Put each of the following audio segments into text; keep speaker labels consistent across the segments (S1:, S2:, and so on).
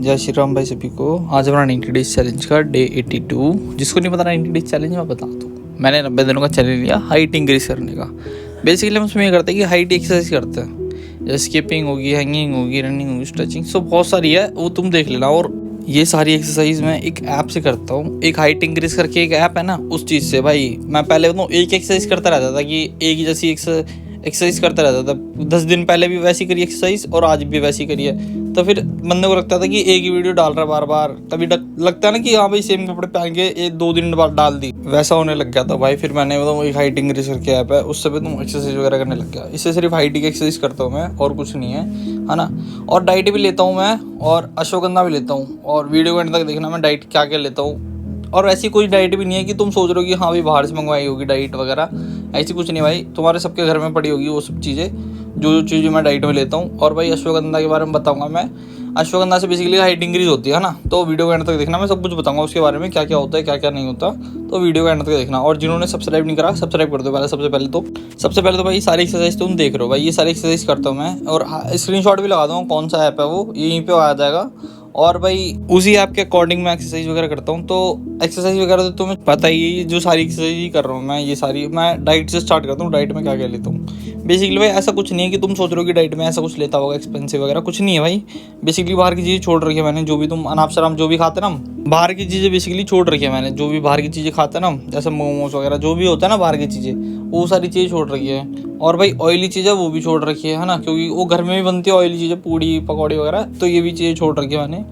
S1: जय श्री राम भाई सभी को। आज हमारा 90 डेज चैलेंज का डे 82। जिसको नहीं पता 90 डेज चैलेंज मैं बता दूँ। मैंने 90 दिनों का चैलेंज लिया हाइट इंक्रीज करने का। बेसिकली हम उसमें ये करते हैं कि हाइट एक्सरसाइज करते हैं, जैसे स्किपिंग होगी, हैंगिंग होगी, रनिंग होगी, स्ट्रेचिंग, सो बहुत सारी है, वो तुम देख लेना। और ये सारी एक्सरसाइज मैं एक ऐप से करता हूँ। एक हाइट इंक्रीज करके एक ऐप है ना, उस चीज़ से भाई मैं पहले बताऊँ एक एक्सरसाइज करता रहता था कि एक ही जैसी एक्सरसाइज करता रहता था। 10 दिन पहले भी वैसी करी एक्सरसाइज और आज भी वैसी करी है। तो फिर बंदे को लगता था कि एक ही वीडियो डाल रहा है बार बार, तभी लगता है ना कि हाँ भाई सेम कपड़े पहन के 1-2 दिन बाद डाल दी, वैसा होने लग गया था भाई। फिर मैंने बताऊँ एक हाइट इंक्रीज करके ऐप है, उससे भी तुम एक्सरसाइज वगैरह करने लग गया। इससे सिर्फ हाइट की एक्सरसाइज करता हूँ मैं, और कुछ नहीं है ना। और डाइट भी लेता हूँ मैं, और अश्वगंधा भी लेता हूँ। और वीडियो के एंड तक देखना मैं डाइट क्या क्या लेता हूँ। और ऐसी कोई डाइट भी नहीं है कि तुम सोच रहे हो कि हाँ भाई बाहर से मंगवाई होगी डाइट वगैरह, ऐसी कुछ नहीं भाई। तुम्हारे सबके घर में पड़ी होगी वो सब चीज़ें, जो चीज़ें मैं डाइट में लेता हूँ। और भाई अश्वगंधा के बारे में बताऊंगा मैं। अश्वगंधा से बेसिकली हाइट इंक्रीज होती है ना, तो वीडियो के एंड तक देखना, मैं सब कुछ बताऊंगा उसके बारे में, क्या क्या होता है क्या क्या नहीं होता। तो वीडियो के एंड तक देखना। और जिन्होंने सब्सक्राइब नहीं करा सब्सक्राइब कर दो पहले। सबसे पहले तो भाई सारी एक्सरसाइज तुम देख रहे हो भाई, ये सारी एक्सरसाइज करता हूँ मैं। और स्क्रीनशॉट भी लगा दूँगा कौन सा ऐप है वो, यहीं पे आ जाएगा। और भाई उसी ऐप के अकॉर्डिंग मैं एक्सरसाइज वगैरह करता हूँ। तो एक्सरसाइज वगैरह तो तुम्हें पता ही है, जो सारी एक्सरसाइज ही कर रहा हूँ मैं, ये सारी मैं डाइट से स्टार्ट करता हूँ। डाइट में क्या क्या लेता हूँ बेसिकली भाई, ऐसा कुछ नहीं है कि तुम सोच रहे हो कि डाइट में ऐसा कुछ लेता होगा एक्सपेंसिव वगैरह, कुछ नहीं है भाई। बेसिकली बाहर की चीज़ें छोड़ रखी है मैंने, जो भी तुम अनाप शराब जो भी खाते ना, बाहर की चीज़ें बेसिकली छोड़ रखी है मैंने। जो भी बाहर की चीज़ें खाते ना, जैसे मोमोज वगैरह जो भी होता है ना बाहर की चीज़ें, वो सारी चीज़ें छोड़ रखी है। और भाई ऑयली चीज़ें वो भी छोड़ रखी है ना, क्योंकि वो घर में भी बनती है ऑयली चीज़ें, पूड़ी पकौड़ी वगैरह, तो ये भी चीज़ें छोड़ रखी है मैंने।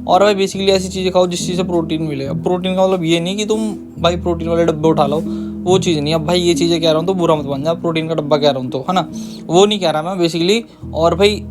S1: और भाई बेसिकली ऐसी चीज़ें खाओ जिस चीज़ से प्रोटीन मिलेगा। प्रोटीन का मतलब ये नहीं कि तुम भाई प्रोटीन वाले डब्बे उठा लो, वो चीज़ नहीं। अब भाई ये चीज़ें कह रहा हूँ तो बुरा मत बन जा, प्रोटीन का डब्बा कह रहा हूँ तो, है ना, वो नहीं कह रहा मैं बेसिकली। और भाई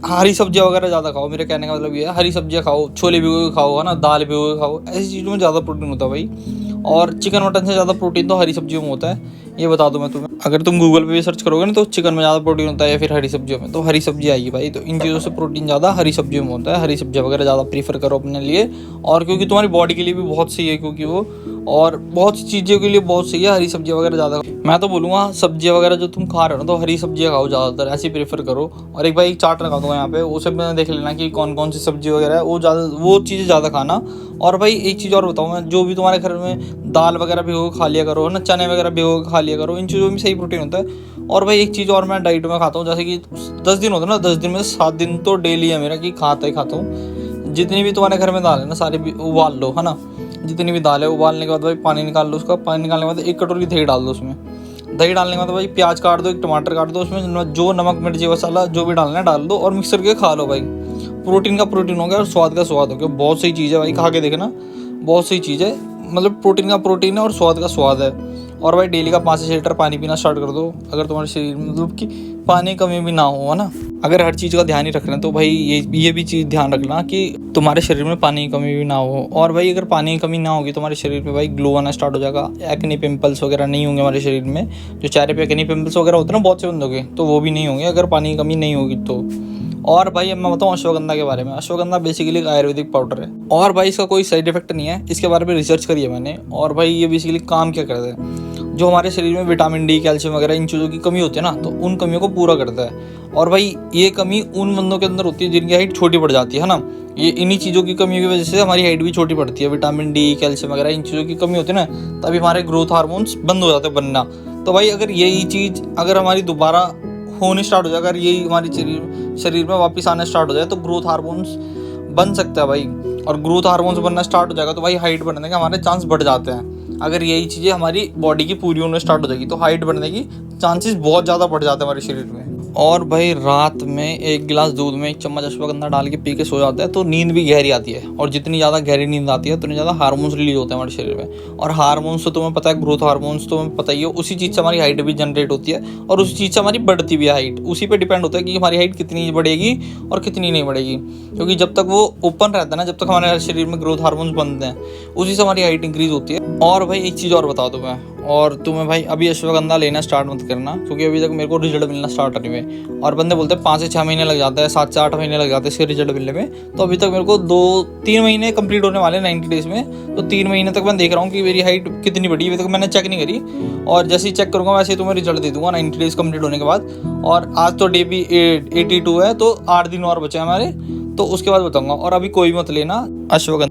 S1: हरी सब्जियाँ वगैरह ज़्यादा खाओ, मेरे कहने का मतलब ये है, हरी सब्जियाँ खाओ, छोले भिगो के खाओ, है ना, दाल भिगो के खाओ, ऐसी चीज़ों में ज़्यादा प्रोटीन होता है भाई। और चिकन मटन से ज़्यादा प्रोटीन तो हरी सब्जियों में होता है, ये बता दूं मैं तुम्हें। अगर तुम गूगल पे भी सर्च करोगे ना, तो चिकन में ज़्यादा प्रोटीन होता है या फिर हरी सब्जियों में, तो हरी सब्जी आएगी भाई। तो इन चीज़ों से प्रोटीन ज़्यादा हरी सब्जियों में होता है। हरी सब्जियाँ वगैरह ज़्यादा प्रीफर करो अपने लिए, और क्योंकि तुम्हारी बॉडी के लिए भी बहुत सही है, क्योंकि वो और बहुत सी चीज़ों के लिए बहुत सही है हरी सब्जियाँ वगैरह ज़्यादा। मैं तो बोलूँगा सब्जियाँ वगैरह जो तुम खा रहे हो ना, तो हरी सब्जियाँ खाओ ज़्यादातर, ऐसी प्रेफर करो। और एक भाई एक चार्ट लगा दूँगा यहाँ पे, उसे मैं देख लेना कि कौन कौन सी सब्जी वगैरह है, वो चीज़ें ज़्यादा खाना। और भाई एक चीज़ और बताऊँ मैं, जो भी तुम्हारे घर में दाल वगैरह भिगो के खा लिया करो, है ना, चने वगैरह भिगो के खा लिया करो, इन चीज़ों में सही प्रोटीन होता है। और भाई एक चीज़ और मैं डाइट में खाता हूँ, जैसे कि 10 दिन होते हैं ना, 10 दिन में 7 दिन तो डेली है मेरा कि खाता ही खाता हूँ। जितनी भी तुम्हारे घर में दाल है ना, सारी भी उबाल लो, है ना, जितनी भी दाल है उबालने के बाद भाई पानी निकाल लो उसका। पानी निकालने के बाद 1 कटोरी दही डाल दो उसमें। दही डालने के बाद भाई प्याज काट दो, एक टमाटर काट दो, उसमें जो नमक मिर्ची मसाला जो भी डालना है डाल दो, और मिक्स करके खा लो भाई। प्रोटीन का प्रोटीन हो गया और स्वाद का स्वाद हो गया। बहुत सही चीज़ है भाई, खा के देखना, बहुत सही चीज़ है। मतलब प्रोटीन का प्रोटीन है और स्वाद का स्वाद है। और भाई डेली का 5 से 6 लीटर पानी पीना स्टार्ट कर दो, अगर तुम्हारे शरीर में मतलब कि पानी की कमी भी ना हो, है ना। अगर हर चीज़ का ध्यान ही रखना है तो भाई ये भी चीज़ ध्यान रखना कि तुम्हारे शरीर में पानी की कमी भी ना हो। और भाई अगर पानी की कमी ना होगी तुम्हारे शरीर पे, भाई ग्लो आना स्टार्ट हो जाएगा। एक्ने पिंपल्स वगैरह नहीं होंगे हमारे शरीर में, जो चेहरे पे एक्ने पिंपल्स वगैरह होते हैं ना बहुत से बंदों के, तो वो भी नहीं होंगे अगर पानी की कमी नहीं होगी तो। और भाई अब मैं बताऊँ अश्वगंधा के बारे में। अश्वगंधा बेसिकली एक आयुर्वेदिक पाउडर है, और भाई इसका कोई साइड इफेक्ट नहीं है। इसके बारे में रिसर्च करी है मैंने। और भाई ये बेसिकली काम क्या करता है, जो हमारे शरीर में विटामिन डी, कैल्शियम वगैरह इन चीज़ों की कमी होती है ना, तो उन कमियों को पूरा करता है। और भाई ये कमी उन बंदों के अंदर होती है जिनकी हाइट छोटी पड़ जाती है ना, ये इन्हीं चीज़ों की कमी की वजह से हमारी हाइट भी छोटी पड़ती है। विटामिन डी, कैल्शियम वगैरह इन चीज़ों की कमी होती है ना, तभी हमारे ग्रोथ हार्मोन्स बंद हो जाते हैं बनना। तो भाई अगर यही चीज़ अगर हमारी दोबारा होने स्टार्ट हो जाए, अगर यही हमारी शरीर में वापस आने स्टार्ट हो जाए, तो ग्रोथ हार्मोन्स बन सकता है भाई। और ग्रोथ हार्मोन्स बनना स्टार्ट हो जाएगा तो भाई हाइट बढ़ने के हमारे चांस बढ़ जाते हैं। अगर यही चीज़ें हमारी बॉडी की पूरी होने स्टार्ट हो जाएगी तो हाइट बढ़ने की चांसेस बहुत ज़्यादा बढ़ जाते हैं हमारे शरीर में। और भाई रात में 1 गिलास दूध में 1 चम्मच अश्वगंधा डाल के पी के सो जाता है तो नींद भी गहरी आती है। और जितनी ज़्यादा गहरी नींद आती है उतनी ज़्यादा हार्मोन्स रिलीज होते हैं हमारे शरीर में। और हार्मोन्स तो तुम्हें पता है, ग्रोथ हार्मोन्स तो तुम्हें पता ही है, उसी चीज़ से हमारी हाइट भी जनरेट होती है, और उसी चीज़ से हमारी बढ़ती भी है हाइट। उसी पे डिपेंड होता है कि हमारी हाइट कितनी बढ़ेगी और कितनी नहीं बढ़ेगी। क्योंकि जब तक वो ओपन रहता है ना, जब तक हमारे शरीर में ग्रोथ हार्मोन्स बनते हैं, उसी से हमारी हाइट इंक्रीज होती है। और भाई एक चीज़ और बता दूँ मैं, और तुम्हें भाई अभी अश्वगंधा लेना स्टार्ट मत करना, क्योंकि अभी तक मेरे को रिजल्ट मिलना स्टार्ट नहीं हुए। और बंदे बोलते हैं 5 से 6 महीने लग जाता है, 7 से 8 महीने लग जाते हैं इसके रिजल्ट मिलने में। तो अभी तक मेरे को 2-3 महीने कंप्लीट होने वाले 90 डेज में। तो 3 महीने तक मैं देख रहा हूँ कि मेरी हाइट कितनी बढ़ी है। अभी तक मैंने चेक नहीं करी, और जैसे ही चेक करूँगा वैसे ही तुम्हें रिजल्ट दे दूंगा 90 डेज कंप्लीट होने के बाद। और आज तो डे भी 82 है, तो 8 दिन और बचे हैं हमारे, तो उसके बाद बताऊँगा। और अभी कोई मत लेना अश्वगंधा।